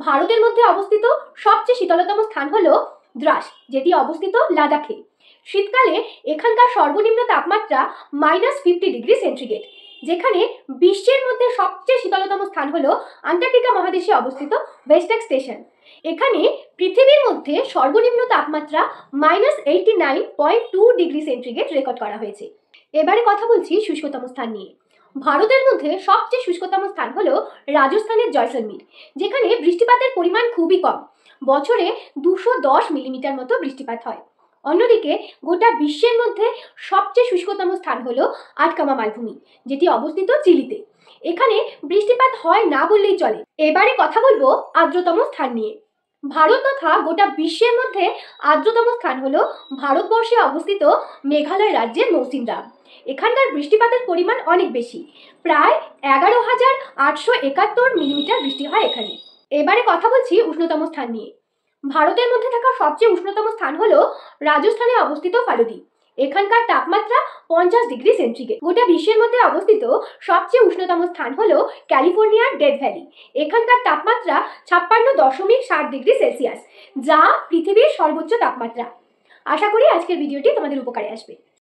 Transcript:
ভারতের মধ্যে অবস্থিত সবচেয়ে শীতলতম স্থান হলো দ্রাস, যেটি অবস্থিত লাদাখে। শীতকালে এখানকার সর্বনিম্ন তাপমাত্রা -50°C, যেখানে বিশ্বের মধ্যে সবচেয়ে শীতলতম স্থান হলো আন্টার্কটিকা মহাদেশে অবস্থিত ওয়েস্টার্ন স্টেশন। এখানে পৃথিবীর মধ্যে সর্বনিম্ন তাপমাত্রা -89.2°C রেকর্ড করা হয়েছে। এবারে কথা বলছি শুষ্কতম স্থান নিয়ে। ভারতের মধ্যে সবচেয়ে শুষ্কতম স্থান হলো রাজস্থানের জয়সলমীর, যেখানে বৃষ্টিপাতের পরিমাণ খুবই কম, বছরে 210 মিলিমিটার মতো বৃষ্টিপাত হয়। অন্যদিকে গোটা বিশ্বের মধ্যে সবচেয়ে শুষ্কতম স্থান হলো আটকামা মালভূমি, যেটি অবস্থিত চিলিতে। এখানে বৃষ্টিপাত হয় না বললেই চলে। এবারে কথা বলবো আর্দ্রতম স্থান নিয়ে। ভারত তথা গোটা বিশ্বের মধ্যে আর্দ্রতম স্থান হলো ভারতবর্ষে অবস্থিত মেঘালয় রাজ্যের মৌসিনরাম। এখানকার বৃষ্টিপাতের পরিমাণ অনেক বেশি, প্রায় 11,871 মিলিমিটার বৃষ্টি হয় এখানে। এবারে কথা বলছি উষ্ণতম স্থান নিয়ে। ভারতের মধ্যে থাকা সবচেয়ে উষ্ণতম স্থান হলো রাজস্থানে অবস্থিত ফালুদি। এখানকার তাপমাত্রা 50°C। গোটা বিশ্বের মধ্যে অবস্থিত সবচেয়ে উষ্ণতম স্থান হলো ক্যালিফোর্নিয়ার ডেথ ভ্যালি। এখানকার তাপমাত্রা 56.7°C, যা পৃথিবীর সর্বোচ্চ তাপমাত্রা। আশা করি আজকের ভিডিওটি তোমাদের উপকারে আসবে।